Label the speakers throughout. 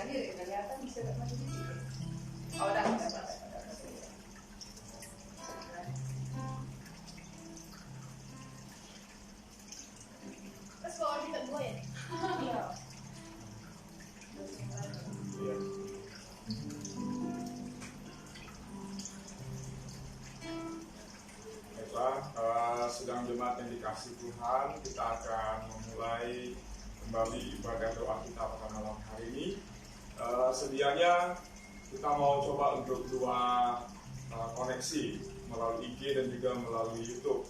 Speaker 1: Tadi kelihatan bisa masih di sini. Oh, udah.
Speaker 2: Terus kalau kita dua ya?
Speaker 1: Iya.
Speaker 3: Baiklah, sedang jemaat yang dikasih Tuhan, kita akan memulai kembali ibadah doa kita pada malam hari ini. Sedianya kita mau coba untuk dua koneksi melalui IG dan juga melalui YouTube.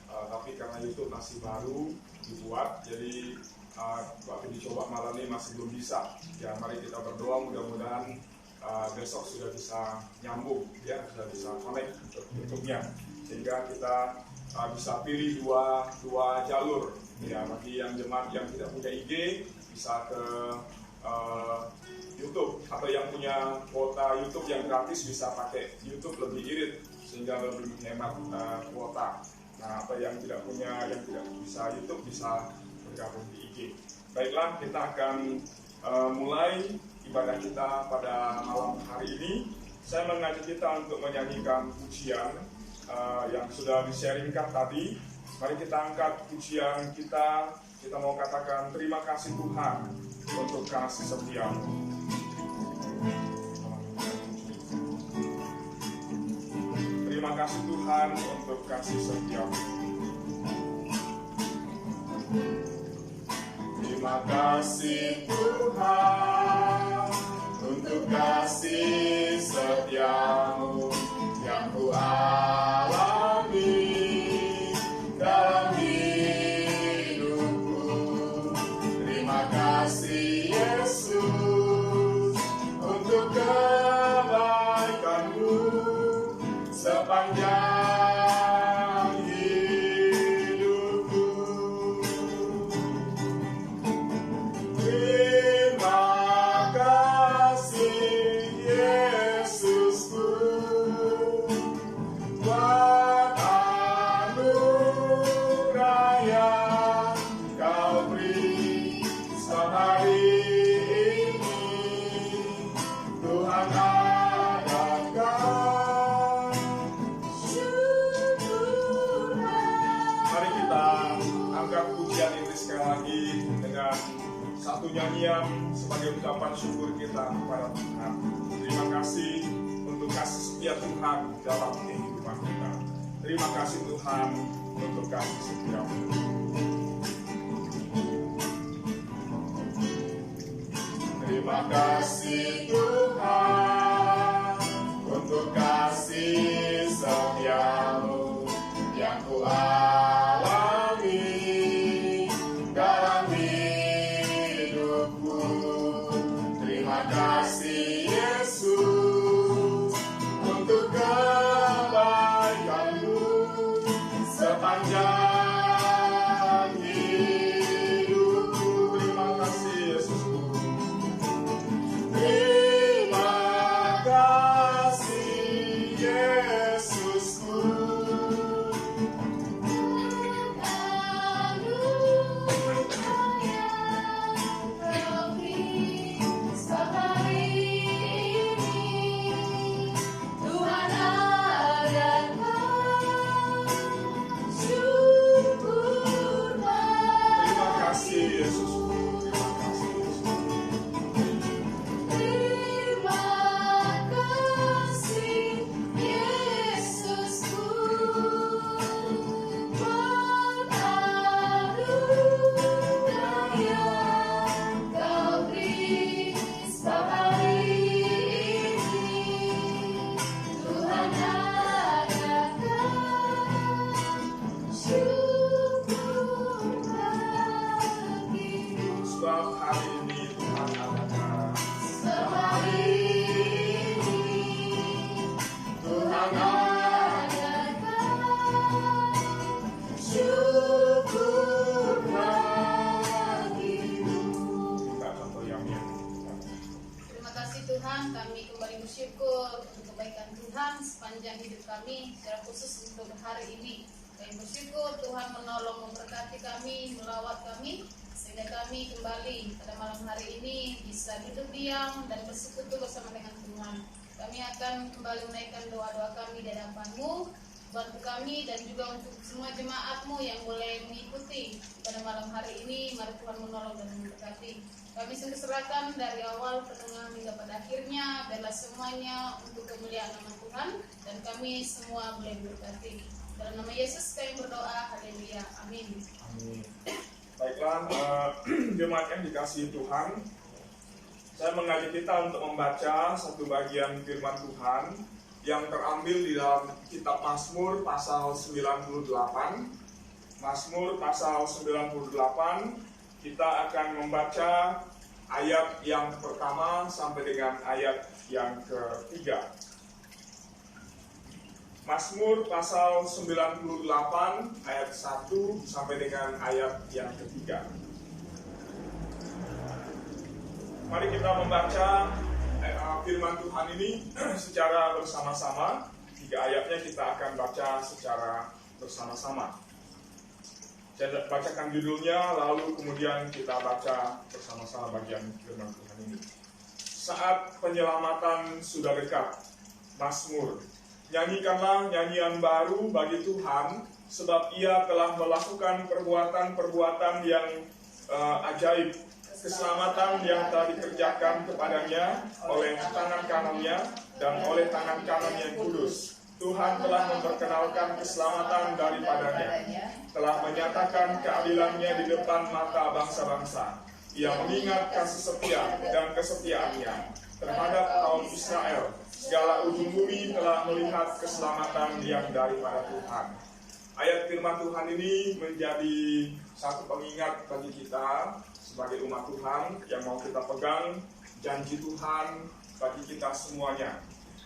Speaker 3: Tapi karena YouTube masih baru dibuat, jadi waktu dicoba malam ini masih belum bisa. Ya, mari kita berdoa mudah-mudahan besok sudah bisa nyambung, ya, sudah bisa connect untuk YouTube-nya, sehingga kita bisa pilih dua jalur. Ya, bagi yang jemaat yang tidak punya IG bisa ke YouTube, atau yang punya kuota YouTube yang gratis bisa pakai YouTube lebih irit sehingga lebih menghemat kuota. Nah, atau yang tidak bisa YouTube bisa bergabung di IG. Baiklah, kita akan mulai ibadah kita pada malam hari ini. Saya mengajak kita untuk menyanyikan pujian yang sudah di-sharingkan tadi. Mari kita angkat pujian kita. Kita mau katakan terima kasih Tuhan untuk kasih setia-Mu. Terima kasih Tuhan untuk kasih setia-Mu. Terima kasih Tuhan untuk kasih setia-Mu yang ku alami dalam hidupku. Terima kasih Yesus untuk kebaikan-Mu sepanjang hidupku. Terima kasih Yesusku buat anugerah yang Kau beri sehari ini. Tuhan adakan syukurlah. Mari kita angkat pujian ini sekali lagi dengan satu nyanyian sebagai ucapan syukur kita kepada Tuhan. Terima kasih untuk kasih setia Tuhan dalam kehidupan kita. Terima kasih Tuhan untuk kasih setia-Mu. Terima kasih Tuhan untuk kasih setia-Mu yang ku alami dalam hidupku. Terima kasih Yesus untuk kebaikan-Mu sepanjang hidupku. Terima kasih Yesusku. Terima kasih Yesusku. Terima kasih Yesusku. Terima kasih Yesusku. Sebab hari ini Tuhan adakan. Tuhan syukurlah hidup. Kita contoh yang
Speaker 2: Terima kasih Tuhan, kami kembali bersyukur untuk kebaikan Tuhan sepanjang hidup kami, secara khusus untuk hari ini. Kami bersyukur Tuhan menolong, memberkati kami, melawat kami, sehingga kami kembali pada malam hari ini bisa duduk diam dan bersekutu bersama dengan Tuhan. Kami akan kembali menaikkan doa-doa kami di hadapan-Mu. Bantu kami dan juga untuk semua jemaat-Mu yang boleh mengikuti pada malam hari ini. Mari Tuhan menolong dan memberkati. Kami sungguh serahkan dari awal pertengahan hingga pada akhirnya. Biarlah semuanya untuk kemuliaan nama Tuhan dan kami semua boleh berkati. Dalam nama Yesus kami berdoa. Haleluya. Amin.
Speaker 3: Amin. Baiklah, jemaat yang dikasihi Tuhan, saya mengajak kita untuk membaca satu bagian firman Tuhan yang terambil di dalam kitab Mazmur pasal 98. Mazmur pasal 98, kita akan membaca ayat yang pertama sampai dengan ayat yang ketiga. Mazmur pasal 98 ayat 1 sampai dengan ayat yang ketiga. Mari kita membaca firman Tuhan ini secara bersama-sama. 3 ayatnya kita akan baca secara bersama-sama. Saya bacakan judulnya, lalu kemudian kita baca bersama-sama bagian firman Tuhan ini. Saat penyelamatan sudah dekat, Mazmur. Nyanyikanlah nyanyian baru bagi Tuhan, sebab Ia telah melakukan perbuatan-perbuatan yang ajaib. Keselamatan yang telah dikerjakan kepadanya oleh tangan kanannya dan oleh tangan kanan yang kudus. Tuhan telah memperkenalkan keselamatan daripadanya, telah menyatakan keadilannya di depan mata bangsa-bangsa. Ia mengingat kasih setia dan kesetiaannya terhadap kaum Israel. Segala ujung bumi telah melihat keselamatan yang daripada Tuhan. Ayat firman Tuhan ini menjadi satu pengingat bagi kita sebagai umat Tuhan yang mau kita pegang janji Tuhan bagi kita semuanya.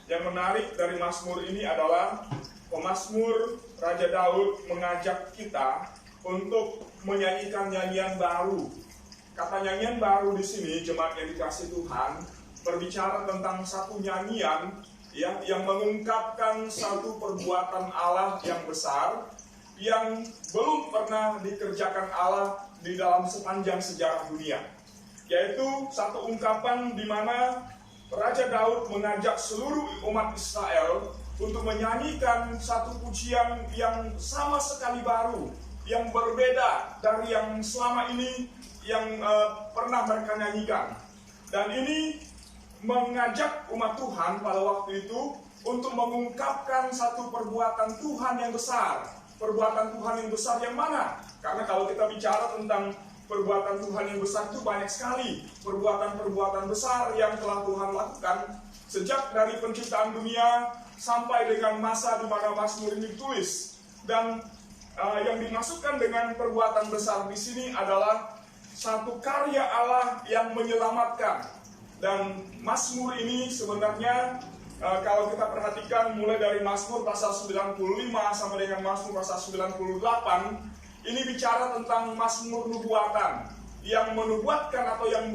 Speaker 3: Yang menarik dari Mazmur ini adalah pemazmur Raja Daud mengajak kita untuk menyanyikan nyanyian baru. Kata nyanyian baru di sini, jemaat yang dikasihi Tuhan, berbicara tentang satu nyanyian yang mengungkapkan satu perbuatan Allah yang besar yang belum pernah dikerjakan Allah di dalam sepanjang sejarah dunia. Yaitu satu ungkapan di mana Raja Daud mengajak seluruh umat Israel untuk menyanyikan satu pujian yang sama sekali baru, yang berbeda dari yang selama ini yang pernah mereka nyanyikan. Dan ini mengajak umat Tuhan pada waktu itu untuk mengungkapkan satu perbuatan Tuhan yang besar. Perbuatan Tuhan yang besar yang mana? Karena kalau kita bicara tentang perbuatan Tuhan yang besar itu banyak sekali perbuatan-perbuatan besar yang telah Tuhan lakukan sejak dari penciptaan dunia sampai dengan masa di mana Mazmur ini ditulis. Dan yang dimaksudkan dengan perbuatan besar di sini adalah satu karya Allah yang menyelamatkan. Dan Mazmur ini sebenarnya kalau kita perhatikan mulai dari Mazmur pasal 95 sampai dengan Mazmur pasal 98, ini bicara tentang Mazmur nubuatan yang menubuatkan atau yang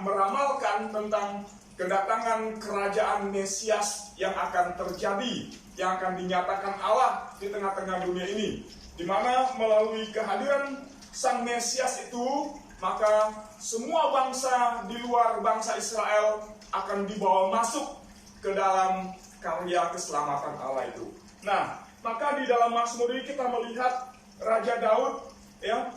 Speaker 3: meramalkan tentang kedatangan kerajaan Mesias yang akan terjadi, yang akan dinyatakan Allah di tengah-tengah dunia ini, di mana melalui kehadiran Sang Mesias itu, maka semua bangsa di luar bangsa Israel akan dibawa masuk ke dalam karya keselamatan Allah itu. Nah, maka di dalam Mazmur ini kita melihat Raja Daud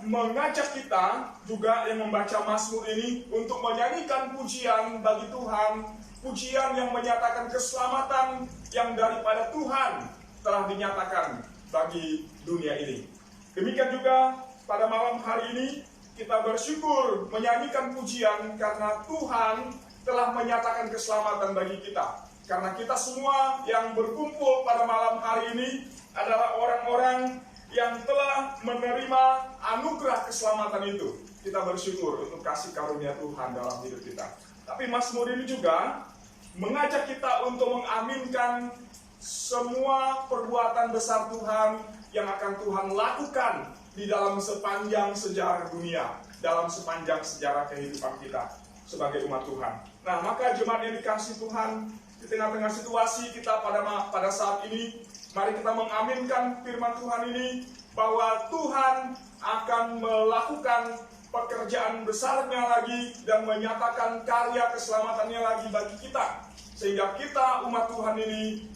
Speaker 3: mengajak kita juga yang membaca Mazmur ini untuk menyanyikan pujian bagi Tuhan, pujian yang menyatakan keselamatan yang daripada Tuhan telah dinyatakan bagi dunia ini. Demikian juga pada malam hari ini kita bersyukur menyanyikan pujian karena Tuhan telah menyatakan keselamatan bagi kita. Karena kita semua yang berkumpul pada malam hari ini adalah orang-orang yang telah menerima anugerah keselamatan itu. Kita bersyukur untuk kasih karunia Tuhan dalam hidup kita. Tapi Mazmur ini juga mengajak kita untuk mengaminkan semua perbuatan besar Tuhan yang akan Tuhan lakukan di dalam sepanjang sejarah dunia, dalam sepanjang sejarah kehidupan kita sebagai umat Tuhan. Nah, maka jemaat yang dikasihi Tuhan, di tengah-tengah situasi kita pada saat ini, mari kita mengaminkan firman Tuhan ini bahwa Tuhan akan melakukan pekerjaan besarnya lagi dan menyatakan karya keselamatannya lagi bagi kita. Sehingga kita umat Tuhan ini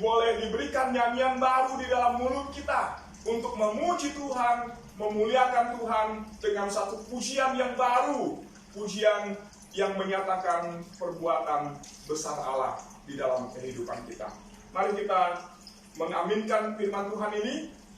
Speaker 3: boleh diberikan nyanyian baru di dalam mulut kita untuk memuji Tuhan, memuliakan Tuhan dengan satu pujian yang baru, pujian yang menyatakan perbuatan besar Allah di dalam kehidupan kita. Mari kita mengaminkan firman Tuhan ini,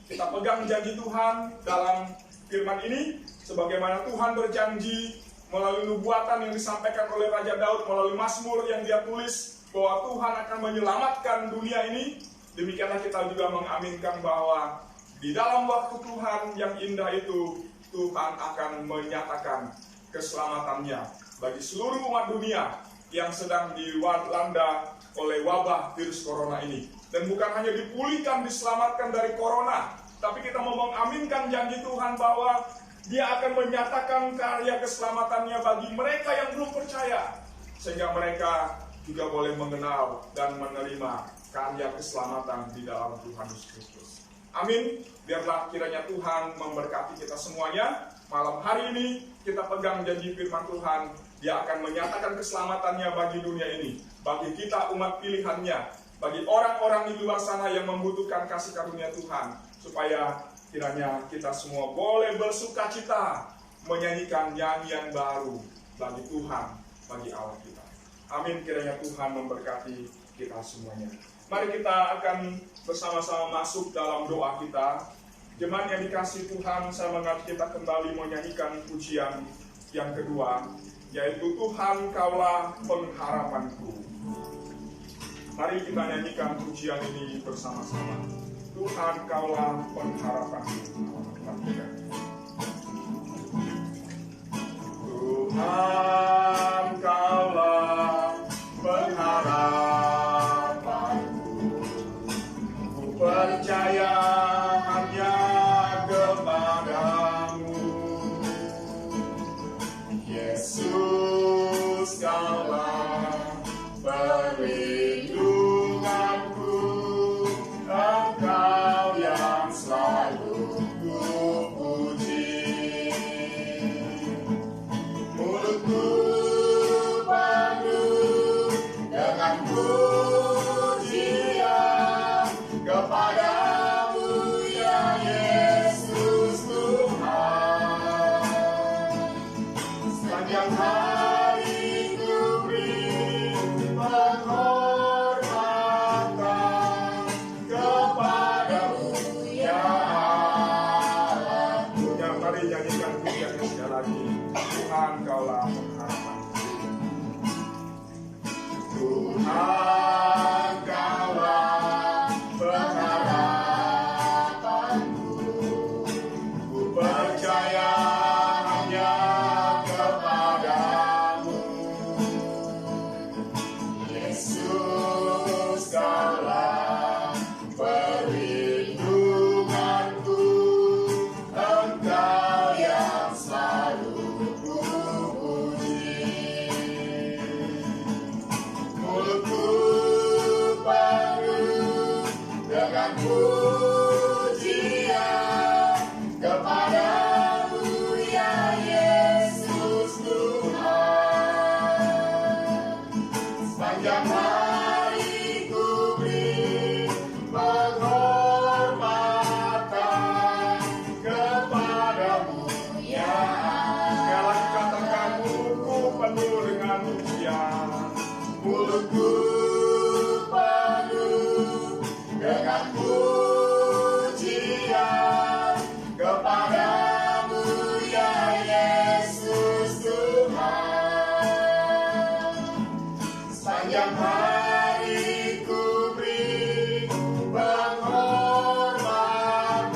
Speaker 3: kita pegang janji Tuhan dalam firman ini, sebagaimana Tuhan berjanji melalui nubuatan yang disampaikan oleh Raja Daud, melalui Mazmur yang dia tulis, bahwa Tuhan akan menyelamatkan dunia ini. Demikianlah kita juga mengaminkan bahwa di dalam waktu Tuhan yang indah itu, Tuhan akan menyatakan keselamatannya bagi seluruh umat dunia yang sedang dilanda oleh wabah virus corona ini. Dan bukan hanya dipulihkan, diselamatkan dari corona, tapi kita mau mengaminkan janji Tuhan bahwa Dia akan menyatakan karya keselamatannya bagi mereka yang belum percaya, sehingga mereka juga boleh mengenal dan menerima karya keselamatan di dalam Tuhan Yesus Kristus. Amin. Biarlah kiranya Tuhan memberkati kita semuanya. Malam hari ini kita pegang janji firman Tuhan. Dia akan menyatakan keselamatannya bagi dunia ini, bagi kita umat pilihannya, bagi orang-orang di luar sana yang membutuhkan kasih karunia Tuhan, supaya kiranya kita semua boleh bersukacita menyanyikan nyanyian baru bagi Tuhan, bagi Allah kita. Amin. Kiranya Tuhan memberkati kita semuanya. Mari kita akan bersama-sama masuk dalam doa kita. Jemaat yang dikasihi Tuhan, saya mengajak kita kembali menyanyikan pujian yang kedua, yaitu Tuhan Kaulah Pengharapanku. Mari kita nyanyikan pujian ini bersama-sama. Tuhan Kaulah Pengharapanku. Tuhan Kaulah pengharapanku, ku percaya hanya kepadamu. Yesus Kaulah perlindunganku, Engkau yang selalu ku puji. Mulutku penuh dengan pujian kepadamu ya Yesus Tuhan. Sepanjang hari ku beri penghormatan kepadamu ya Allahku. Yang tadi nyanyikan pujiannya sekali lagi. Tuhan Kaulah pengharapanku. Tuhan Kaulah pengharapanku, ku percaya hanya kepadamu. Yesus Kaulah perlindunganku, Engkau yang selalu ku puji. Mulutku penuh dengan pujian kepadamu ya Yesus Tuhan. Sepanjang hari ku beri penghormatan kepadamu ya Allah. Sekali lagi katakan, mulutku penuh dengan pujian. Mulutku penuh dengan pujian kepadamu ya Yesus Tuhan. Sepanjang hari ku beri penghormatan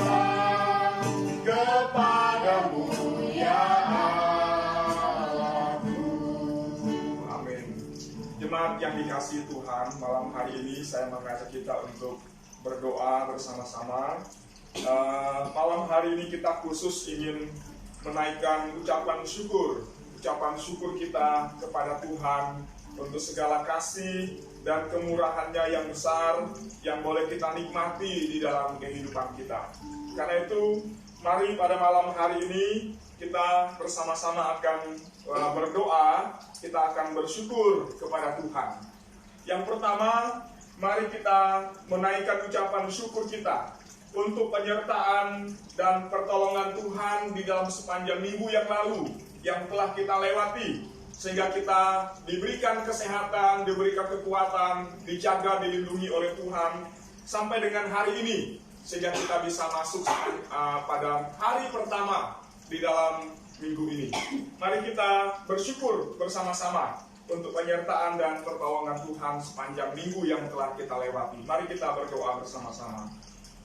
Speaker 3: kepadamu ya Allahku. Amin. Jemaat yang dikasihi Tuhan, malam hari ini saya mengajak kita untuk berdoa bersama-sama. Malam hari ini kita khusus ingin menaikkan ucapan syukur kita kepada Tuhan untuk segala kasih dan kemurahannya yang besar yang boleh kita nikmati di dalam kehidupan kita. Karena itu, mari pada malam hari ini kita bersama-sama akan berdoa, kita akan bersyukur kepada Tuhan. Yang pertama, mari kita menaikkan ucapan syukur kita untuk penyertaan dan pertolongan Tuhan di dalam sepanjang minggu yang lalu yang telah kita lewati, sehingga kita diberikan kesehatan, diberikan kekuatan, dijaga, dilindungi oleh Tuhan sampai dengan hari ini, sehingga kita bisa masuk pada hari pertama di dalam minggu ini. Mari kita bersyukur bersama-sama untuk penyertaan dan pertolongan Tuhan sepanjang minggu yang telah kita lewati. Mari kita berdoa bersama-sama.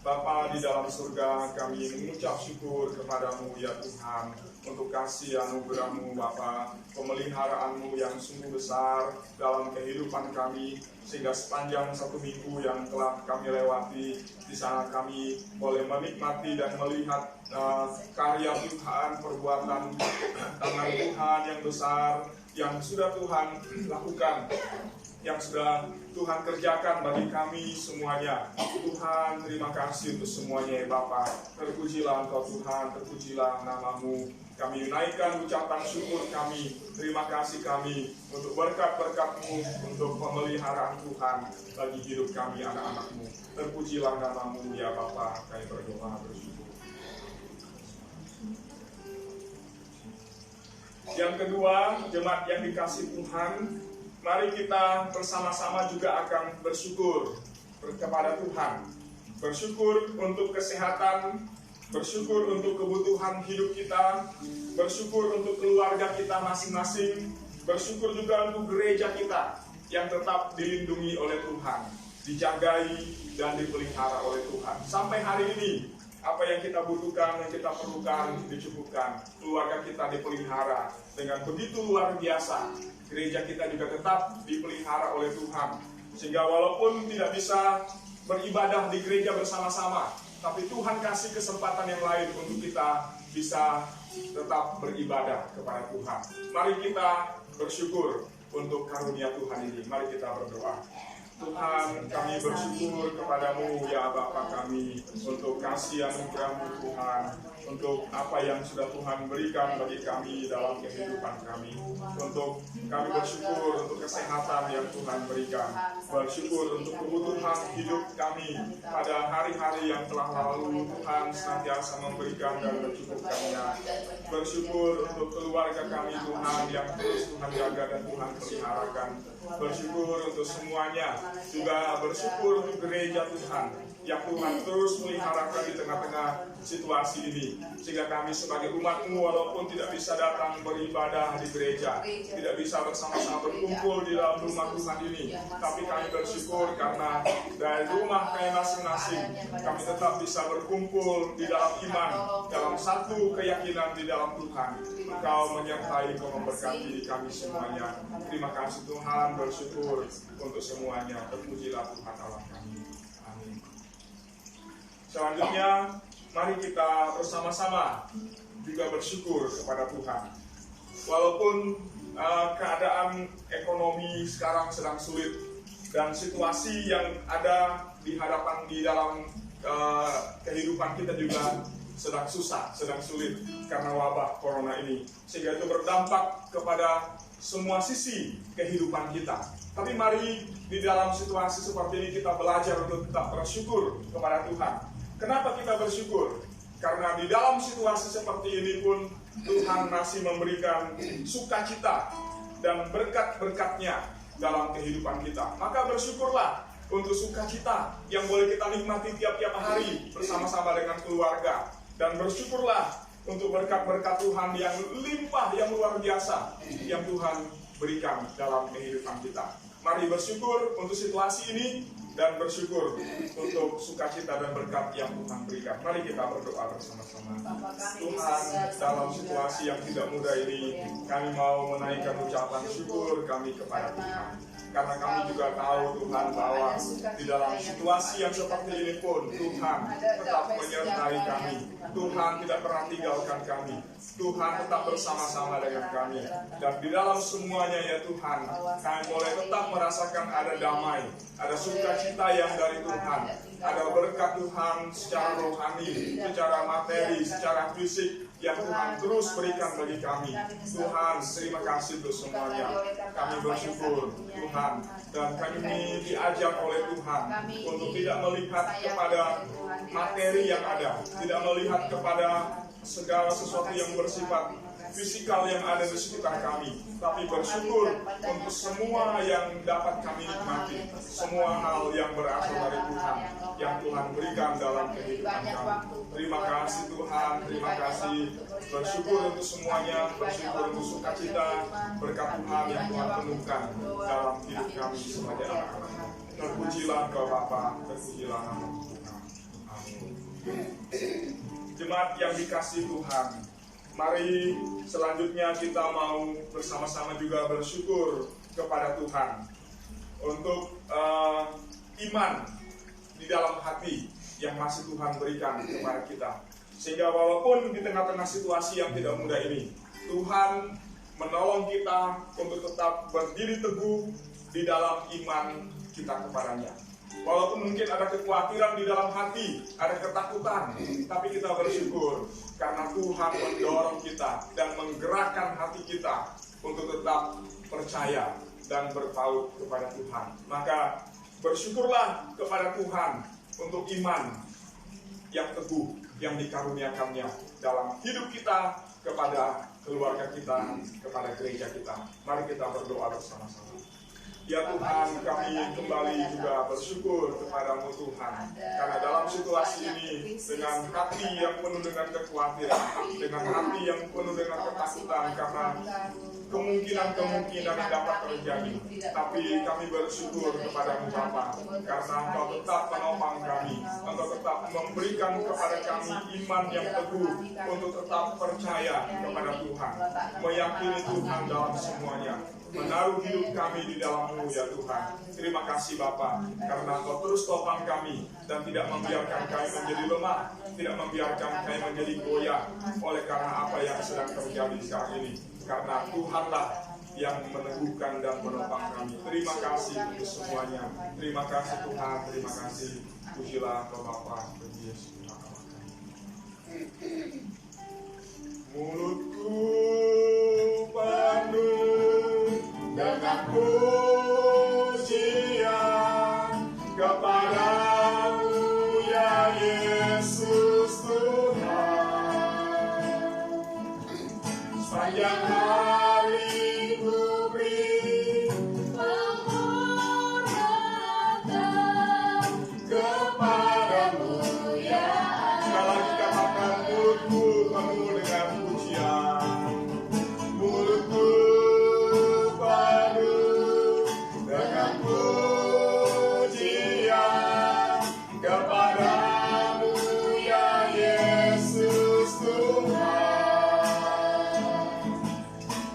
Speaker 3: Bapa di dalam surga, kami mengucap syukur kepadamu ya Tuhan, untuk kasih anugerah-Mu Bapa, pemeliharaanmu yang sungguh besar dalam kehidupan kami, sehingga sepanjang satu minggu yang telah kami lewati, di sana kami boleh menikmati dan melihat karya Tuhan, perbuatan tangan Tuhan yang besar, yang sudah Tuhan lakukan, yang sudah Tuhan kerjakan bagi kami semuanya. Tuhan, terima kasih untuk semuanya ya Bapa. Terpujilah Engkau Tuhan, terpujilah nama-Mu. Kami naikkan ucapan syukur kami, terima kasih kami untuk berkat-berkat-Mu, untuk pemeliharaan Tuhan bagi hidup kami anak-anak-Mu. Terpujilah nama-Mu ya Bapa, kami berdoa bersyukur. Yang kedua, jemaat yang dikasihi Tuhan, mari kita bersama-sama juga akan bersyukur kepada Tuhan. Bersyukur untuk kesehatan, bersyukur untuk kebutuhan hidup kita, bersyukur untuk keluarga kita masing-masing, bersyukur juga untuk gereja kita yang tetap dilindungi oleh Tuhan, dijagai dan dipelihara oleh Tuhan. Sampai hari ini, apa yang kita butuhkan, yang kita perlukan, dicukupkan. Keluarga kita dipelihara dengan begitu luar biasa. Gereja kita juga tetap dipelihara oleh Tuhan. Sehingga walaupun tidak bisa beribadah di gereja bersama-sama, tapi Tuhan kasih kesempatan yang lain untuk kita bisa tetap beribadah kepada Tuhan. Mari kita bersyukur untuk karunia Tuhan ini. Mari kita berdoa. Tuhan, kami bersyukur kepadamu ya Bapa kami, untuk kasih anugerah-Mu Tuhan, untuk apa yang sudah Tuhan berikan bagi kami dalam kehidupan kami. Untuk kami bersyukur untuk kesehatan yang Tuhan berikan, bersyukur untuk kebutuhan hidup kami pada hari-hari yang telah lalu. Tuhan senantiasa memberikan dan mencukupkannya. Bersyukur untuk keluarga kami Tuhan, yang terus Tuhan jaga dan Tuhan peliharakan. Bersyukur untuk semuanya, juga bersyukur untuk gereja Tuhan yang Tuhan terus meliharakan di tengah-tengah situasi ini, sehingga kami sebagai umat-Mu walaupun tidak bisa datang beribadah di gereja, tidak bisa bersama-sama berkumpul di dalam rumah Tuhan ini, tapi kami bersyukur karena dari rumah kami masing-masing kami tetap bisa berkumpul di dalam iman, dalam satu keyakinan di dalam Tuhan. Engkau menyertai, Engkau memberkati kami semuanya. Terima kasih Tuhan, bersyukur untuk semuanya. Terpujilah Tuhan Allah kami. Amin. Selanjutnya, mari kita bersama-sama juga bersyukur kepada Tuhan. Walaupun keadaan ekonomi sekarang sedang sulit dan situasi yang ada di hadapan di dalam kehidupan kita juga sedang susah, sedang sulit karena wabah corona ini, sehingga itu berdampak kepada semua sisi kehidupan kita. Tapi mari di dalam situasi seperti ini kita belajar untuk tetap bersyukur kepada Tuhan. Kenapa kita bersyukur? Karena di dalam situasi seperti ini pun Tuhan masih memberikan sukacita dan berkat-berkat-Nya dalam kehidupan kita. Maka bersyukurlah untuk sukacita yang boleh kita nikmati tiap-tiap hari bersama-sama dengan keluarga. Dan bersyukurlah untuk berkat-berkat Tuhan yang limpah, yang luar biasa, yang Tuhan berikan dalam kehidupan kita. Mari bersyukur untuk situasi ini dan bersyukur untuk sukacita dan berkat yang Tuhan berikan. Mari kita berdoa bersama-sama. Tuhan, dalam situasi yang tidak mudah ini, kami mau menaikkan ucapan syukur kami kepada Tuhan. Karena kami juga tahu Tuhan bahwa di dalam situasi yang seperti ini pun Tuhan tetap menyertai kami. Tuhan tidak pernah tinggalkan kami. Tuhan tetap bersama-sama dengan kami. Dan di dalam semuanya ya Tuhan, kami boleh tetap merasakan ada damai, ada sukacita yang dari Tuhan, ada berkat Tuhan secara rohani, secara materi, secara fisik, yang Tuhan terus berikan bagi kami. Tuhan, terima kasih untuk semuanya. Kami bersyukur Tuhan, dan kami diajar oleh Tuhan untuk tidak melihat kepada materi yang ada, tidak melihat kepada segala sesuatu yang bersifat fisikal yang ada di sekitar kami, tapi bersyukur untuk semua yang dapat kami nikmati, semua hal yang berasal dari Tuhan, yang Tuhan berikan dalam kehidupan kami. Terima kasih Tuhan, terima kasih. Bersyukur untuk semuanya, bersyukur untuk sukacita, berkat Tuhan yang Tuhan penuhkan dalam hidup kami sebagai anak-anak. Terpujilah Kau Bapa, terpujilah nama Tuhan. Amin. Jemaat yang dikasihi Tuhan, mari selanjutnya kita mau bersama-sama juga bersyukur kepada Tuhan untuk iman di dalam hati yang masih Tuhan berikan kepada kita. Sehingga walaupun di tengah-tengah situasi yang tidak mudah ini, Tuhan menolong kita untuk tetap berdiri teguh di dalam iman kita kepadanya. Walaupun mungkin ada kekhawatiran di dalam hati, ada ketakutan, tapi kita bersyukur karena Tuhan mendorong kita dan menggerakkan hati kita untuk tetap percaya dan berpaut kepada Tuhan. Maka bersyukurlah kepada Tuhan untuk iman yang teguh yang dikaruniakannya dalam hidup kita, kepada keluarga kita, kepada gereja kita. Mari kita berdoa bersama-sama. Ya Tuhan, kami kembali juga bersyukur kepadamu Tuhan, karena dalam situasi ini dengan hati yang penuh dengan kekhawatiran, dengan hati yang penuh dengan ketakutan karena kemungkinan yang dapat terjadi, tapi kami bersyukur kepadamu Bapa, karena Engkau tetap menopang kami, Engkau tetap memberikan kepada kami iman yang teguh untuk tetap percaya kepada Tuhan, meyakini Tuhan dalam semuanya, menaruh hidup kami di dalam-Mu ya Tuhan. Terima kasih Bapa, karena Engkau terus topang kami dan tidak membiarkan kami menjadi lemah, tidak membiarkan kami menjadi goyah oleh karena apa yang sedang terjadi sekarang ini. Karena Tuhanlah yang meneguhkan dan menopang kami. Terima kasih untuk semuanya. Terima kasih Tuhan, terima kasih. Pujilah Kau Bapa, puji Yesus Tuhan kami. Mulutku penuh dengan pujian kepadamu ya Yesus Tuhan. Sepanjang hari ku beri penghormatan kepadamu ya Allah. Sekali lagi katakan, mulutku penuh dengan pujian. Mulutku penuh dengan pujian kepadamu ya Yesus Tuhan.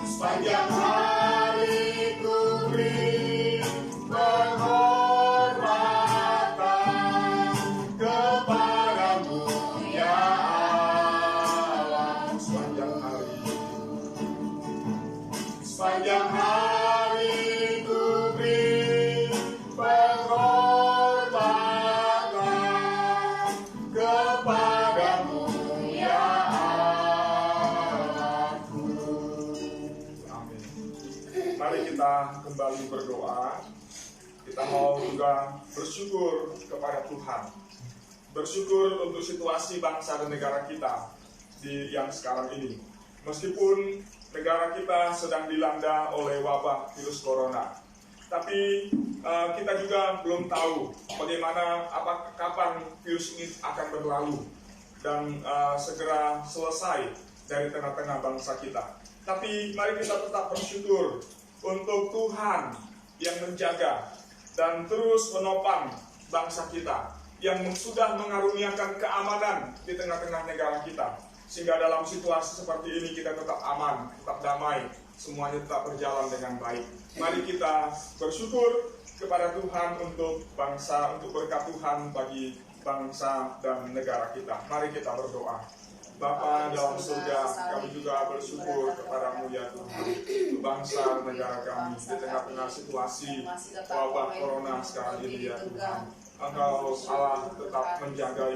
Speaker 3: Sepanjang hari ku beri penghormatan kepadamu ya Allah. Sepanjang hari ku beri penghormatan kepadamu ya Allahku. Amin. Mari kita kembali berdoa. Kita mau juga bersyukur kepada Tuhan. Bersyukur untuk situasi bangsa dan negara kita yang sekarang ini. Meskipun negara kita sedang dilanda oleh wabah virus corona, tapi kita juga belum tahu bagaimana kapan virus ini akan berlalu dan segera selesai dari tengah-tengah bangsa kita. Tapi mari kita tetap bersyukur untuk Tuhan yang menjaga dan terus menopang bangsa kita, yang sudah mengaruniakan keamanan di tengah-tengah negara kita, sehingga dalam situasi seperti ini kita tetap aman, tetap damai, semuanya tetap berjalan dengan baik. Mari kita bersyukur kepada Tuhan untuk bangsa, untuk berkat Tuhan bagi bangsa dan negara kita. Mari kita berdoa. Bapa dalam surga, kami juga bersyukur kepadamu ya Tuhan, untuk bangsa dan negara kami di tengah-tengah situasi wabah corona sekarang ini ya Tuhan. Engkau Allah tetap menjagai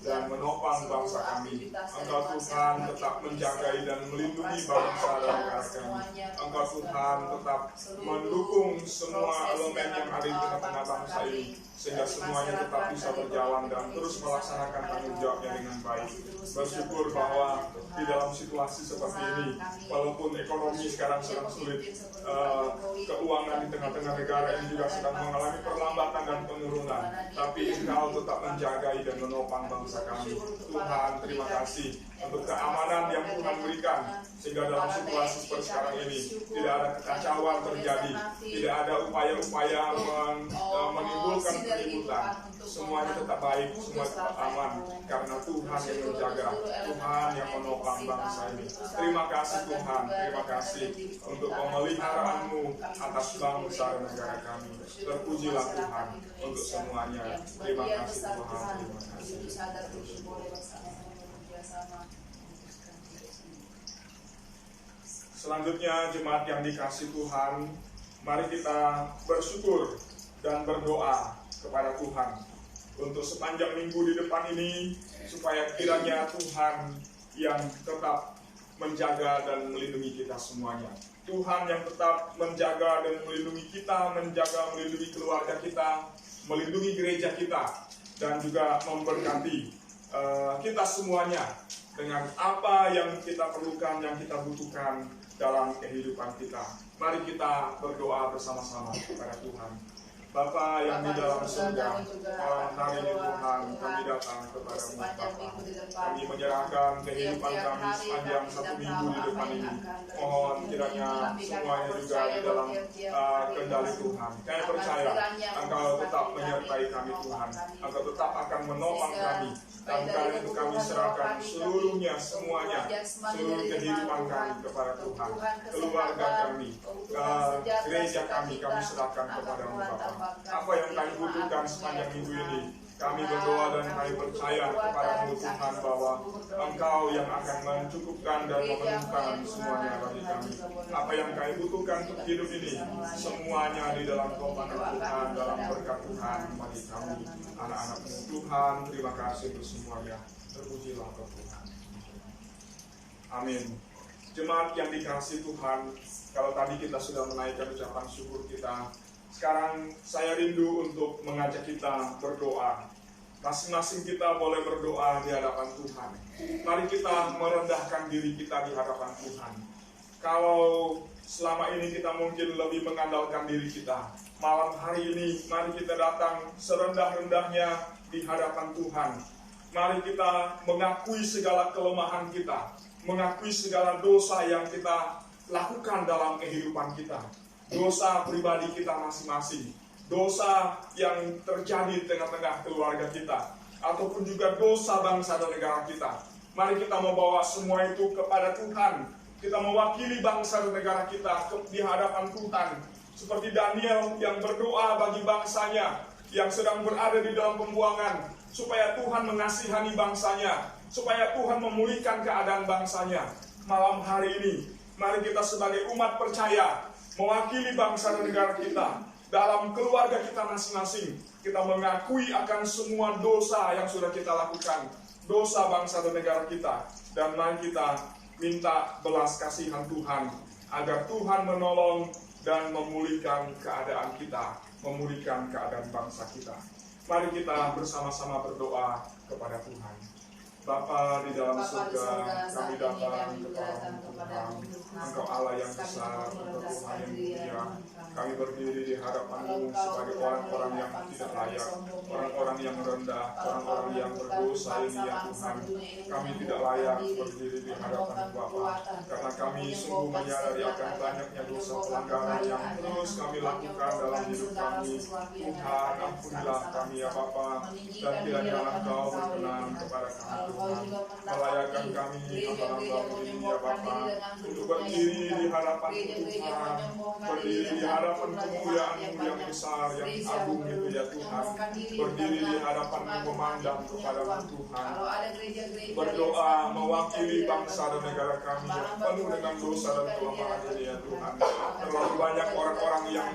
Speaker 3: dan menopang bangsa kami. Engkau Tuhan tetap menjagai dan melindungi bangsa dan negara kami. Engkau Tuhan tetap mendukung semua elemen yang ada di tengah-tengah bangsa ini, sehingga semuanya tetap bisa berjalan dan terus melaksanakan tanggung jawabnya dengan baik. Bersyukur bahwa di dalam situasi seperti ini, walaupun ekonomi sekarang sedang sulit, keuangan di tengah-tengah negara ini juga sedang mengalami perlambatan dan penurunan, tapi Engkau tetap menjagai dan menopang bangsa kami. Tuhan, terima kasih untuk keamanan yang Tuhan berikan, sehingga dalam situasi seperti sekarang ini tidak ada kekacauan terjadi, tidak ada upaya-upaya menimbulkan keributan. Semuanya tetap baik, semua tetap aman, karena Tuhan yang menjaga, Tuhan yang menopang bangsa ini. Terima kasih Tuhan, terima kasih untuk pemeliharaanmu atas bangsa dan negara kami. Terpujilah Tuhan untuk semuanya. Terima kasih Tuhan, terima kasih. Selanjutnya jemaat yang dikasih Tuhan, mari kita bersyukur dan berdoa kepada Tuhan untuk sepanjang minggu di depan ini, supaya kiranya Tuhan yang tetap menjaga dan melindungi kita semuanya. Tuhan yang tetap menjaga dan melindungi kita, melindungi keluarga kita, melindungi gereja kita, dan juga memberkati kita semuanya dengan apa yang kita perlukan, yang kita butuhkan dalam kehidupan kita. Mari kita berdoa bersama-sama kepada Tuhan. Bapa yang di dalam surga, malam hari ini Tuhan, kami datang kepadamu Bapa. Kami menyerahkan kehidupan kami sepanjang 1 minggu di depan ini. Mohon kiranya semuanya juga di dalam kendali Tuhan. Kami percaya Engkau tetap menyertai kami Tuhan. Engkau tetap akan menopang kami. Dan kami serahkan seluruhnya, semuanya, seluruh kehidupan kami kepada Tuhan. Keluarga kami, gereja kami serahkan kepadamu Bapa. Apa yang kami butuhkan sepanjang minggu ini, kami berdoa dan kami percaya kepadamu Tuhan, bahwa Engkau yang akan mencukupkan dan memenuhkan semuanya bagi kami. Apa yang kami butuhkan untuk hidup ini, semuanya di dalam topangan Tuhan, dalam berkat Tuhan bagi kami, anak-anak-Mu Tuhan. Terima kasih untuk semuanya. Terpujilah Tuhan. Amin. Jemaat yang dikasih Tuhan, kalau tadi kita sudah menaikkan ucapan syukur kita, sekarang saya rindu untuk mengajak kita berdoa. Masing-masing kita boleh berdoa di hadapan Tuhan. Mari kita merendahkan diri kita di hadapan Tuhan. Kalau selama ini kita mungkin lebih mengandalkan diri kita, malam hari ini mari kita datang serendah-rendahnya di hadapan Tuhan. Mari kita mengakui segala kelemahan kita, mengakui segala dosa yang kita lakukan dalam kehidupan kita. Dosa pribadi kita masing-masing, dosa yang terjadi di tengah-tengah keluarga kita, ataupun juga dosa bangsa dan negara kita. Mari kita membawa semua itu kepada Tuhan. Kita mewakili bangsa dan negara kita di hadapan Tuhan. Seperti Daniel yang berdoa bagi bangsanya yang sedang berada di dalam pembuangan, supaya Tuhan mengasihani bangsanya, supaya Tuhan memulihkan keadaan bangsanya. Malam hari ini, mari kita sebagai umat percaya, mewakili bangsa dan negara kita, dalam keluarga kita masing-masing, kita mengakui akan semua dosa yang sudah kita lakukan, dosa bangsa dan negara kita, dan mari kita minta belas kasihan Tuhan, agar Tuhan menolong dan memulihkan keadaan kita, memulihkan keadaan bangsa kita. Mari kita bersama-sama berdoa kepada Tuhan. Bapa di dalam surga, kami datang kepadamu Tuhan. Engkau Allah yang besar, Engkau Tuhan yang mulia. Kami berdiri di hadapan-Mu sebagai orang-orang yang tidak layak, orang-orang yang rendah, orang-orang yang berdosa ini ya Tuhan. Kami tidak layak berdiri di hadapan Bapa, karena kami sungguh menyadari akan banyaknya dosa pelanggaran yang terus kami lakukan dalam hidup kami. Tuhan, ampunilah kami ya Bapa, dan kiranya Engkau berkenan kepada kami Tuhan, melayakkan kami hamba-hamba-Mu ini ya Bapa, untuk berdiri di hadapan Tuhan, berdiri di hadapan kemuliaan-Mu yang besar, yang agung itu ya Tuhan, berdiri di hadapan-Mu memandang kepada-Mu Tuhan, berdoa mewakili bangsa dan negara kami yang penuh dengan dosa dan kelemahan ini ya Tuhan. Terlalu banyak orang-orang yang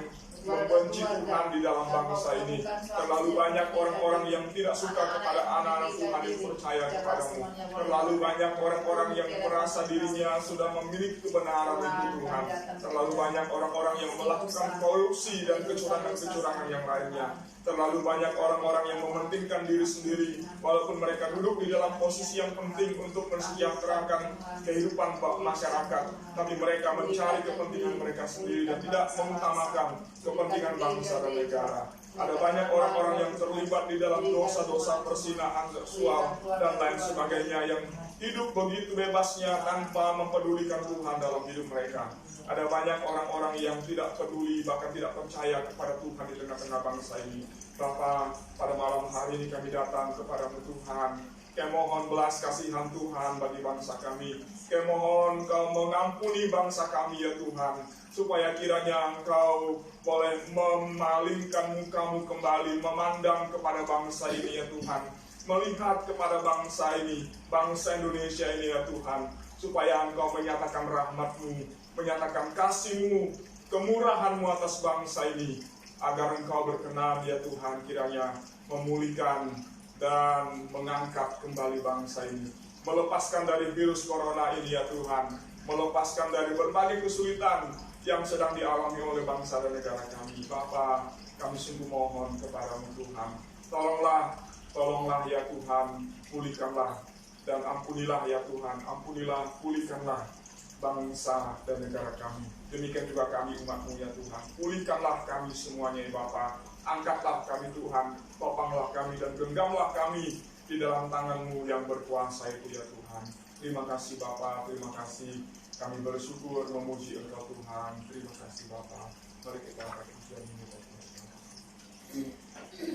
Speaker 3: membenci membenci Tuhan di dalam bangsa ini. Terlalu banyak orang-orang yang tidak suka kepada anak-anak Tuhan yang percaya kepadamu. Terlalu banyak orang-orang yang merasa dirinya sudah memiliki kebenaran itu Tuhan. Terlalu banyak orang-orang yang melakukan korupsi dan kecurangan-kecurangan yang lainnya. Terlalu banyak orang-orang yang mementingkan diri sendiri, walaupun mereka duduk di dalam posisi yang penting untuk mensejahterakan kehidupan masyarakat, tapi mereka mencari kepentingan mereka sendiri dan tidak mengutamakan kepentingan bangsa dan negara. Ada banyak orang-orang yang terlibat di dalam dosa-dosa persinahan seksual dan lain sebagainya, yang hidup begitu bebasnya tanpa mempedulikan Tuhan dalam hidup mereka. Ada banyak orang-orang yang tidak peduli, bahkan tidak percaya kepada Tuhan di tengah-tengah bangsa ini. Bapa, pada malam hari ini kami datang kepada Tuhan. Kami mohon belas kasihan Tuhan bagi bangsa kami. Kami mohon Kau mengampuni bangsa kami ya Tuhan, supaya kiranya Engkau boleh memalingkan muka-Mu kembali, memandang kepada bangsa ini ya Tuhan, melihat kepada bangsa ini, bangsa Indonesia ini ya Tuhan, supaya Engkau menyatakan rahmat-Mu, menyatakan kasih-Mu, kemurahan-Mu atas bangsa ini, agar Engkau berkenan ya Tuhan, kiranya memulihkan dan mengangkat kembali bangsa ini, melepaskan dari virus corona ini ya Tuhan, melepaskan dari berbagai kesulitan yang sedang dialami oleh bangsa dan negara kami. Bapa, kami sungguh mohon kepada-Mu Tuhan, tolonglah ya Tuhan, pulihkanlah dan ampunilah ya Tuhan, ampunilah, pulihkanlah bangsa dan negara kami. Demikian juga kami umat-Mu ya Tuhan, pulihkanlah kami semuanya ya Bapa. Angkatlah kami Tuhan, topanglah kami dan genggamlah kami di dalam tangan-Mu yang berkuasa itu ya Tuhan. Terima kasih Bapa, terima kasih. Kami bersyukur memuji Engkau Tuhan. Terima kasih Bapa. Mari kita angkat pujian ini.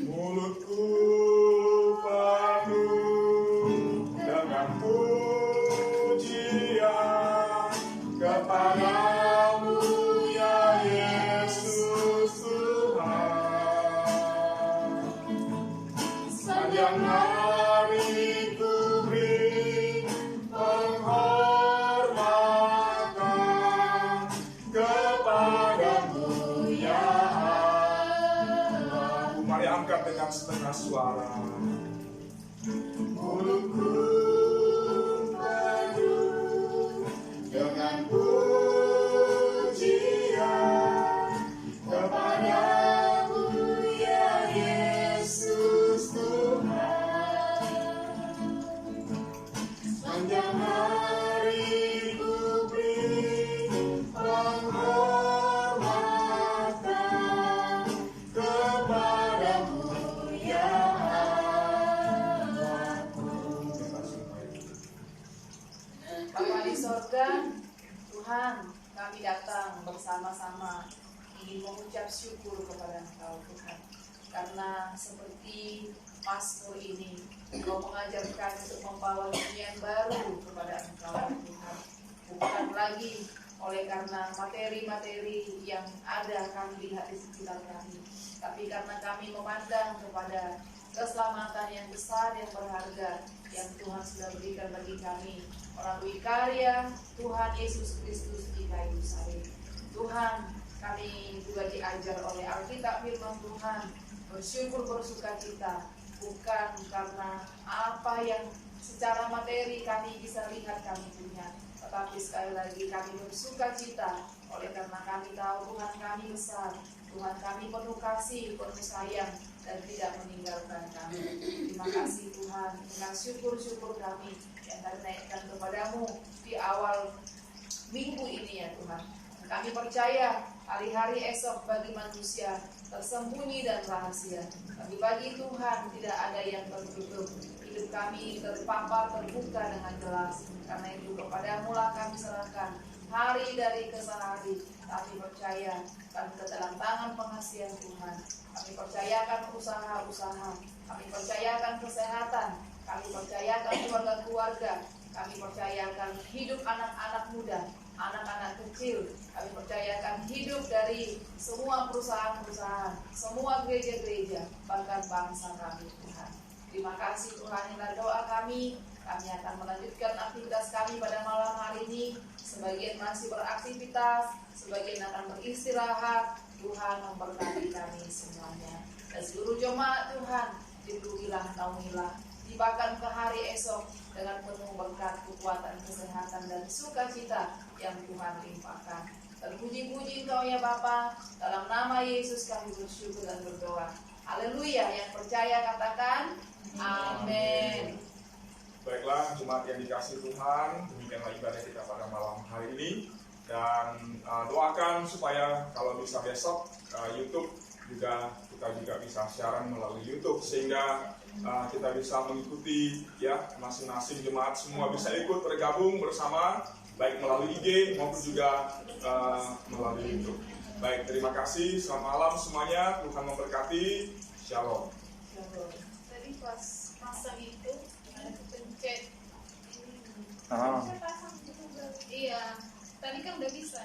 Speaker 3: Mulutku penuh dengan pujian kepada-Mu ya Yesus Tuhan. Sepanjang hari ku beri penghormatan kepada-Mu ya Allah. Mari angkat dengan setengah suara. Mulutku penuh dengan pujian kepada-Mu ya Yesus Tuhan. Sepanjang hari ku beri penghormatan kepada-Mu ya
Speaker 1: Bapa di sorga, Tuhan, kami datang bersama-sama ingin mengucap syukur kepada Engkau Tuhan, karena seperti pastor ini, Engkau mengajarkan untuk membawa dunia baru kepada Engkau Tuhan, bukan lagi oleh karena materi-materi yang ada kami lihat di sekitar kami, tapi karena kami memandang kepada keselamatan yang besar, yang berharga, yang Tuhan sudah berikan bagi kami melalui karya Tuhan Yesus Kristus di kayu salib. Tuhan, kami juga diajar oleh Alkitab firman Tuhan, bersyukur bersukacita, bukan karena apa yang secara materi kami bisa lihat kami punya, tetapi sekali lagi kami bersukacita oleh karena kami tahu Tuhan kami besar, Tuhan kami penuh kasih, penuh sayang, dan tidak meninggalkan kami. Terima kasih Tuhan, dengan syukur-syukur kami yang kami naikkan kepada-Mu di awal minggu ini ya Tuhan. Kami percaya hari-hari esok bagi manusia tersembunyi dan rahasia, tapi bagi Tuhan tidak ada yang tertutup. Hidup kami terpapar, terbuka dengan jelas. Karena itu kepada-Mu lah kami serahkan hari dari kesehari. Kami percaya kami ke dalam tangan pengasihan Tuhan. Kami percayakan usaha-usaha, kami percayakan kesehatan, kami percayakan keluarga-keluarga, kami percayakan hidup anak-anak muda, anak-anak kecil, kami percayakan hidup dari semua perusahaan-perusahaan, semua gereja-gereja, bahkan bangsa kami Tuhan. Terima kasih Tuhan, inilah doa kami. Kami akan melanjutkan aktivitas kami pada malam hari ini. Sebagian masih beraktivitas, sebagian akan beristirahat. Tuhan memberkati kami semuanya. Dan seluruh jemaat Tuhan, dilindungilah, naungilah, tibakan ke hari esok dengan penuh berkat, kekuatan, kesehatan, dan sukacita yang Tuhan limpahkan. Terpuji-puji Engkau ya Bapa, dalam nama Yesus kami bersyukur dan berdoa. Haleluya, yang percaya katakan amin.
Speaker 3: Baiklah, jemaat yang dikasih Tuhan, demikianlah ibadah kita pada malam hari ini. Dan doakan supaya kalau bisa besok YouTube kita juga bisa siaran melalui YouTube, sehingga kita bisa mengikuti ya, masing-masing jemaat semua bisa ikut bergabung bersama, baik melalui IG maupun juga melalui YouTube. Baik, terima kasih, selamat malam semuanya, Tuhan memberkati, Shalom.
Speaker 2: Tadi pas pasang itu ada kepencet.
Speaker 3: Ah.
Speaker 2: Iya, tadi kan udah bisa.